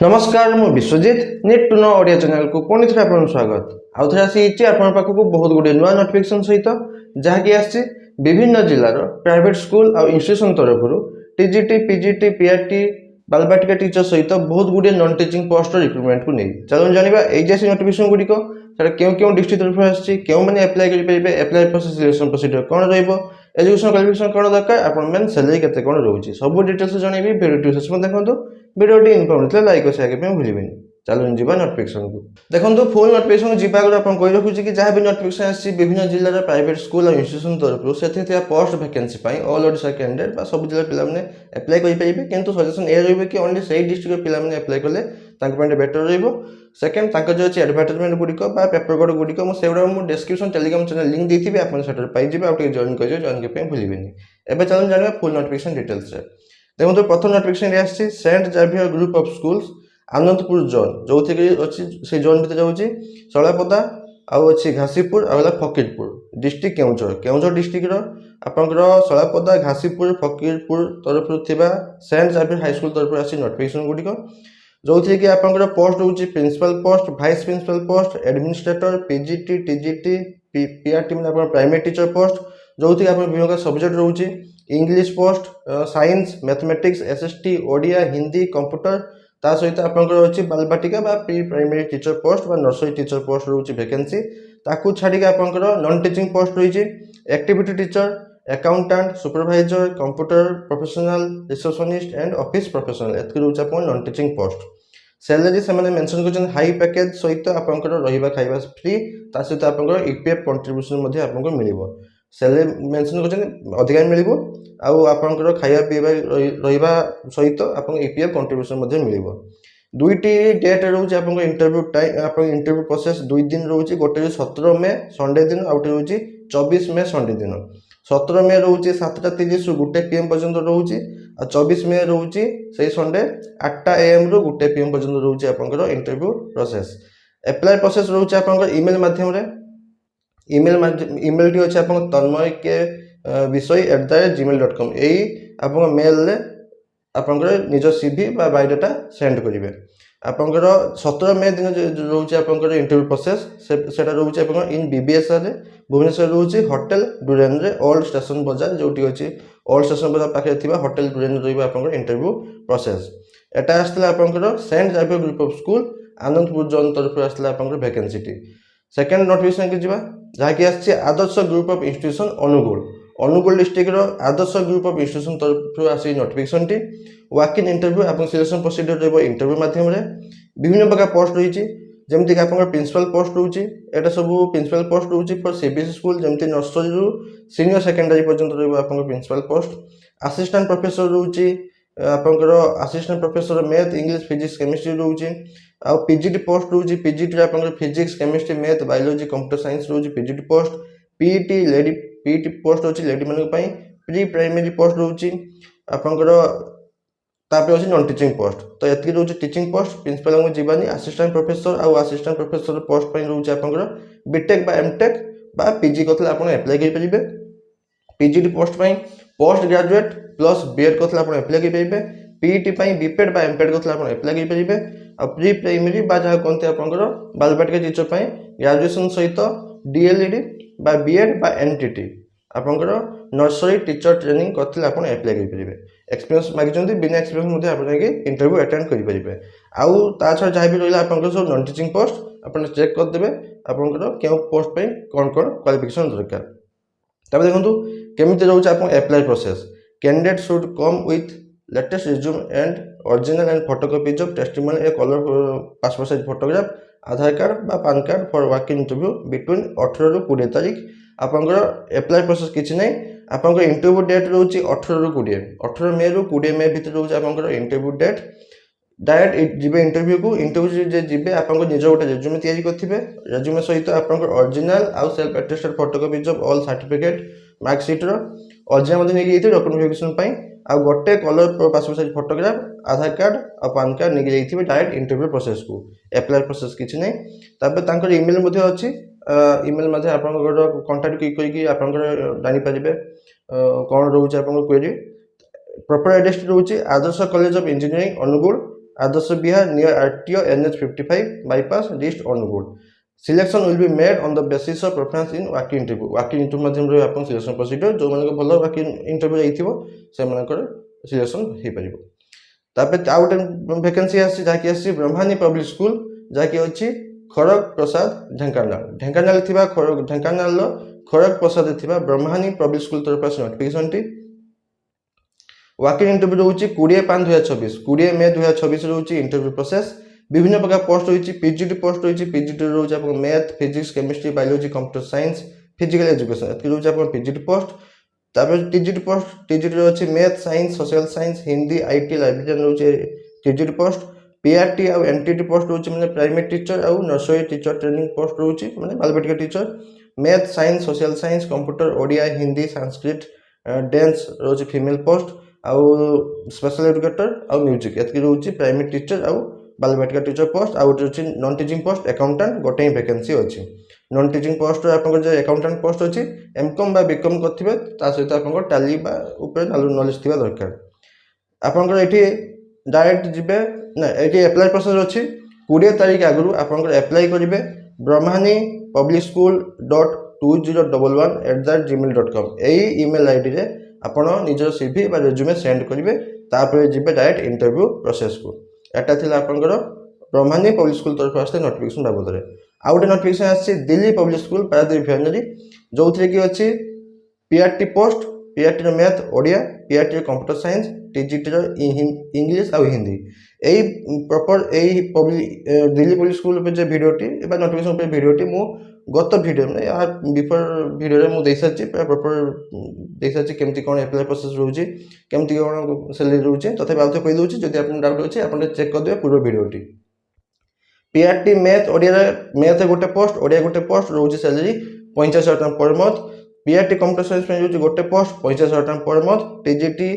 नमस्कार मु Biswajit net to know Odia channel को पुणी थे आपन स्वागत आउ थे आसी आपन पाखु को बहुत गुडे नुआ नोटिफिकेशन सहित जहा कि आसी विभिन्न जिल्लार प्राइवेट स्कूल आ इंस्टीट्यूशन तरफरु टीजीटी पीजीटी पीआरटी बालबाटिका टीचर सहित बहुत गुडे नॉन टीचिंग पोस्ट रिक्रुटमेंट को नहीं चलो जानिबा एजेसी नोटिफिकेशन गुडी को सेटा केउ डिस्ट्रिक्ट तरफ आसी केउ माने अप्लाई करि परिबे अप्लाई प्रोसेस सिलेक्शन प्रोसीजर कोन रहइबो एजुकेशन क्वालिफिकेशन कोन दरकार आपन मेन सैलरी केते कोन रहउची सब डिटेल्स जणैबी वीडियो शेष में देखंतु वीडियो इनफॉर्मेटिव लाइक और शेयर करबे भूलिबेनी चलो जीवा नोटिफिकेशन को देखंतु फुल नोटिफिकेशन जीवा को आपन कहि रखुची कि जहां भी नोटिफिकेशन आसी विभिन्न जिल्ला रे प्राइवेट स्कूल और इंस्टीट्यूशन तरफ सेथे थिया पोस्ट वैकेंसी पाई ऑल ओडिशा कैंडिडेट बा सब जिल्ला पिला माने अप्लाई करि परिबे किंतु सजेशन ए रहइबे कि ओनली सेही डिस्ट्रिक्ट पिला माने अप्लाई करले तांक पॉइंट बेटर रहइबो सेकंड तांक जो अछि एडवर्टाइजमेंट गुडी को बा पेपर कोड गुडी को मो सेवडा मो डिस्क्रिप्शन टेलीग्राम चैनल लिंक देथिबे आपन सेटर पाई जिबे आउट जॉइन करियो जॉइन के पे भूलिबेनी एबे चलो जानिबा फुल नोटिफिकेशन डिटेल्स रे देखो प्रथम नोटिफिकेशन रे आछि Saint Xavier group of schools Anandpur zone जो थे अच्छी से जोन भीतर जाऊँगी शैलापदा आउ अच्छी घासीपुर आला फकीरपुर डिस्ट्रिक्ट केउझर डिस्ट्रिक्ट आपंकर शैलापदा घासीपुर फकीरपुर तरफ सेंट जावियर हाई स्कूल तरफ आसी नोटिफिकेशन गुड़िक जो थी कि आपंकर पोस्ट रोचे principal post vice principal post administrator PGT TGT PRT मैंने प्राइमरी टीचर पोस्ट जो थी आप विभिन्न सब्जेक्ट रोचे English post science mathematics SST Odia Hindi computer ता सहित आपंकर अच्छी बालबाटिका pre primary teacher post nursery teacher post रोचे वैकेंसी ताकू छाड़ी आपंकर नॉन टीचिंग पोस्ट रही activity teacher accountant supervisor computer professional receptionist and office professional एतकी रोचे आप नॉन टीचिंग पोस्ट सैलरी से मेंशन कर हाई पैकेज सहित आपंकर रहिबा खाइबा फ्री ता सहित आपंकर ईपीएफ कंट्रीब्यूशन मध्ये आपंकर मिलिबो सैलरी मेंशन कर अधिका मिलिबो आउ आपंकर खाइबा पीबा रहिबा सहित आपन ईपीएफ कंट्रीब्यूशन मध्ये मिलिबो दुईटी डेट रोचे आपन इंटरव्यू टाइम आपन इंटरव्यू प्रोसेस 2 दिन रोचे गोटे 17 मई संडे दिन आउटे रोचे 24 मई संडे दिन 17 मई रोचे 7:30 रु 1 PM पर्यंत रोचे आ 24 मई रोचे सही संडे 8 AM रु 1 PM पर्यंत रोचे आपनकर इंटरव्यू प्रोसेस अप्लाई प्रोसेस रोचे आपनकर ईमेल माध्यम रे ईमेल टी अछि आपन तन्मय के विषय@gmail.com यही आप मेल रे आपंकर निज सीवी बा बायोडाटा सेंड करेंगे आपंकर 17 मई दिन रोचे आपंकर इंटरव्यू प्रोसेस सेटा रोचे आपंकर इन बीबीएसआर रे भुवनेश्वर रोचे होटल डुरेन रे ओल्ड स्टेशन बाजार जोटी अछि ओल्ड स्टेशन बाजार पाखे थिबा होटल डुरेन रहइबा आपंकर इंटरव्यू प्रोसेस एटा आस्तला आपंकर Saint Xavier group of school Anandpur zone तरफ आस्तला आपंकर वैकेंसी टी सेकंड नोटिफिकेशन के जिबा जहा कि आछि Adarsh group of institution Angul district Adarsh group of institution तरफ आसी नोटिफिकेशन टी वॉक इन इंटरव्यू आपन सिलेक्शन प्रोसीजर रहबो इंटरव्यू माध्यम रे विभिन्न प्रकार पोस्ट रही जमती कि आपन प्रिंसिपल पोस्ट रोची एटा सब प्रिंसिपल पोस्ट रोची फॉर सीबीएसई स्कूल जमती नर्सरी रु सीनियर सेकेंडरी पर्यंत रहबो आपन प्रिंसिपल पोस्ट असिस्टेंट प्रोफेसर रोची आपनकर assistant professor math English physics chemistry रोची आ पीजीटी पोस्ट रोची पीजीटी आपनकर physics chemistry math biology computer science रोची PGT post PET lady PET post होची लेडी मानक पई प्री प्राइमरी पोस्ट रोची आपनकर तापे होची नॉन टीचिंग पोस्ट तो एतकी रोची टीचिंग पोस्ट प्रिंसिपल में जीवानी असिस्टेंट प्रोफेसर आ असिस्टेंट प्रोफेसर पोस्ट पई रोची आपनकर बीटेक बा एमटेक बा पीजी कथला आपन अप्लाई करि परिबे पीजीटी पोस्ट पई पोस्ट ग्रेजुएट प्लस बीएड कथला आपन अप्लाई करि परिबे पीईटी पई बीपेड बा एमपेड कथला आपन अप्लाई करि परिबे आ प्री प्राइमरी बा जहा कोनते आपनकर बालबाटिका टीचर पई ग्रेजुएशन सहित डीएलईडी बा बीएड बा एनटीटी आपनकर नर्सरी टीचर ट्रेनिंग करथिले आपन अप्लाई करि परिबे एक्सपीरियंस मागिचंती बिना एक्सपीरियंस मध्ये आपन के इंटरव्यू अटेंड करि परिबे आउ ता छ जहा भी रहला आपनकर सब नॉन टीचिंग पोस्ट आपन चेक कर देबे आपनकर केउ पोस्ट पे कोन क्वालिफिकेशन दरकार तबे देखंतु केमिति रहउछ आपन apply process candidate should come with latest resume and original and photocopies of testimonial a colour passport size photograph Aadhaar card बा PAN card for walk in interview between 18 रु 20 तारीख आपनकर अप्लाई प्रोसेस किछि नै आपनकर इंटरव्यू डेट रहउछि 18 रु 20 18 मई रु 20 मई भीतर रहउछि आपनकर इंटरव्यू डेट डायरेक्ट जिबे इंटरव्यू को इंटरव्यू जे जिबे आपनकर निज गोटे रेज्यूमे तयारी करथिबे रेज्यूमे सहित आपनकर ओरिजिनल आउ self attested photocopies of all certificate marksheet रो ओरिजिनल मध्ये नेकी जेते डॉक्यूमेंट वेरिफिकेशन पई आ गोटे colour passport size photograph Aadhaar card और पैन कार्ड नेकी जाइथिबे डायरेक्ट इंटरव्यू प्रोसेस को अप्लाई प्रोसेस किछि नै ताबे तांकर ईमेल मध्ये अछि ईमेल मध्ये आपनकर कांटेक्ट करी आपनकर जानि परिबे कोन रहउछ आपनकर क्वेरी प्रॉपर एड्रेस रहउछ Adarsh college of engineering Angul Adarsh Bihar near RTO NH 55 bypass East Onwood. Selection will be made on the basis of preference in walk-in interview. Walk-in interview माध्यम आपन सिलेक्शन प्रोसीजर जो मानक भल walk-in interview जाइथिबो से मानकर selection हे परिबो। तापर out vacancy आसी जाकी आसी ब्रह्मानी पब्लिक स्कूल जाकी अछि खड़ग प्रसाद ढेंकानाल ढेंकानाल थिबा ढेंकानाल खड़ग प्रसाद थिबा ब्रह्मानी पब्लिक स्कूल तरफ नोटिफिकेशन टी वाकिंग इंटरव्यू रोचे 20/5/2026 20 मे 2026 रोचे इंटरव्यू प्रोसेस विभिन्न प्रकार पोस्ट होइछि पीजीटी पोस्ट होइछि पीजीटी रोचे आपन math physics chemistry biology computer science physical education एतकी रोचे आपन पीजीटी पोस्ट तापर टीजीटी पोस्ट टीजीटी रोचे math science social science Hindi IT librarian रोचे टीजीटी पोस्ट पीआरटी और एनटीटी पोस्ट रोचे माने प्राइमरी टीचर और नर्सरी टीचर ट्रेनिंग पोस्ट रोचे माने बालबाटिका teacher math science social science computer Odia Hindi Sanskrit dance रोचे फीमेल पोस्ट आउ स्पेशल एजुकेटर आउ म्यूजिक एतकी रोचे प्राइमरी टीचर आउ बालबाटिका टीचर पोस्ट आउ रोचे नॉन टीचिंग पोस्ट अकाउंटेंट गोटे ही वैकेंसी अछि नॉन टीचिंग पोस्ट आपन जे अकाउंटेंट पोस्ट अछि एमकॉम बा बीकॉम करथिबे ता सहित आपन टैली बा ऊपर नॉलेज थिबा दरकार आपन एठी डायरेक्ट जिबे ना एठी अप्लाई प्रोसेस अछि 20 तारिख आगु आपन अप्लाई करिवे ब्रह्मानी पब्लिक स्कूल .2011@gmail.com एई ईमेल आईडी रे आपण निजर सीवी बा रेज्यूमे सेंड करिवे तापर जिबे डायरेक्ट इंटरव्यू प्रोसेस को एटा थिला आपनकर ब्रह्मानी पब्लिक स्कूल तरफ आस्ते नोटिफिकेशन बाबद रे आउटे नोटिफिकेशन आछि Delhi public school Paradip refinery जोथरे की अछि PRT post PRT math Odia PRT computer science TGT English और हिंदी एई प्रॉपर एई पब्लिक दिल्ली पब्लिक स्कूल पे जे वीडियोटी एबा नोटिफिकेशन पे वीडियोटी मु गत वीडियो में यार बिफोर वीडियो रे मु देइ सच्ची प्रॉपर देइ सच्ची केमती कोन अप्लाई प्रोसेस रहउची केमती कोन सैलरी रहउची तथे बाउते कहि दउची जदि आपन डाउट अछि आपन चेक कर देबे पूरा वीडियोटी पीआरटी मैथ ओडिया मैथ गोटे पोस्ट ओडिया गोटे पोस्ट रहउची सैलरी 55000 टका per month PRT computer science में रहउची गोटे पोस्ट 55000 टका पर मंथ टीजीटी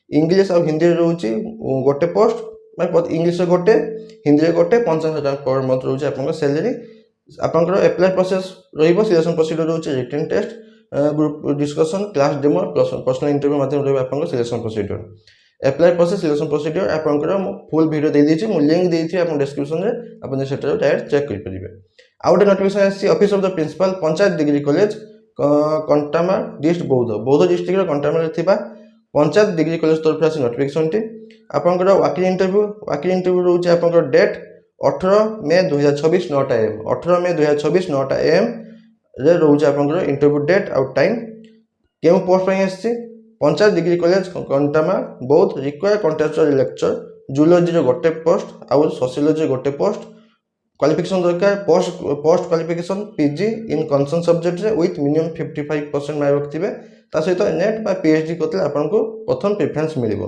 इंग्लिश और हिंदी रहउची गोटे पोस्ट माने इंग्लिश गोटे हिंदी गोटे 55000 टका पर मंथ रहउची आपन सैलरी आपनकर अप्लाई प्रोसेस रहिबो सिलेक्शन प्रोसीजर रहउची written test group discussion class demo personal interview माध्यम रहबो आपनकर selection procedure apply process selection procedure आपनकर फुल वीडियो दे दी छी मु लिंक देइ छी आपन डिस्क्रिप्शन रे आपन सेटर डायरेक्ट चेक कर परिबे आउट नोटिफिकेशन आसी office of the principal panchayat degree college Kantamal district Boudh district रो कंटामा रे थिबा पंचायत डिग्री कॉलेज तरफ आसी नोटिफिकेशन टी आपनकर वाकिंग इंटरव्यू रहउची आपनकर date 18 May 2026 9 AM 18 May 2026 9 AM रे रहउची आपनकर इंटरव्यू डेट और टाइम केउ पोस्ट पई आसी panchayat degree college Kantamal Boudh require contractual lecture zoology रो गोटे पोस्ट और सोशियोलॉजी गोटे पोस्ट क्वालिफिकेशन दरकार post qualification PG in concern subject रे विथ मिनिमम 55% मार्क रखथिबे ता सहित नेट बा पीएचडी करतले आपनको प्रथम प्रेफरेंस मिलिबो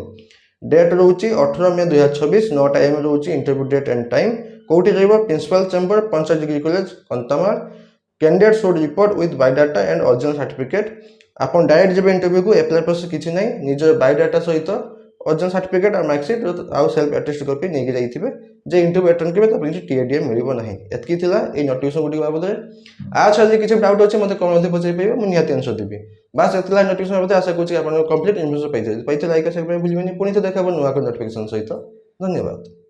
डेट रहउची 18 मे 2026 9 AM रहउची इंटरव्यू डेट एंड टाइम कोठी रहइबो principal chamber panchayat degree college Kantamal candidate should report with biodata and original certificate आपन डायरेक्ट जेबे इंटरव्यू को अप्लाई प्रोसेस किछि नै निजर बायोडाटा सहित ओरिजिनल सर्टिफिकेट और मार्कशीट आउ सेल्फ अटेस्ट कॉपी नै जाइथिबे जे इंटरव्यू अटेंड करबे त किछि टीएडीएम मिलिबो नाही एतकी थिला ए नोटिफिकेशन गुडी बाबद रे आज जे किछि डाउट अछि मते कमेंट मध्ये पछै पेबे मु निहाती आंसर देबी बस एतला नोटिफिकेशन बाबद आशा करछि आपन कंप्लीट इन्फॉर्मेशन पाइते लाइक शेयर भूलिबेनी पुनी तो देखाबो नुवा को नोटिफिकेशन सहित धन्यवाद।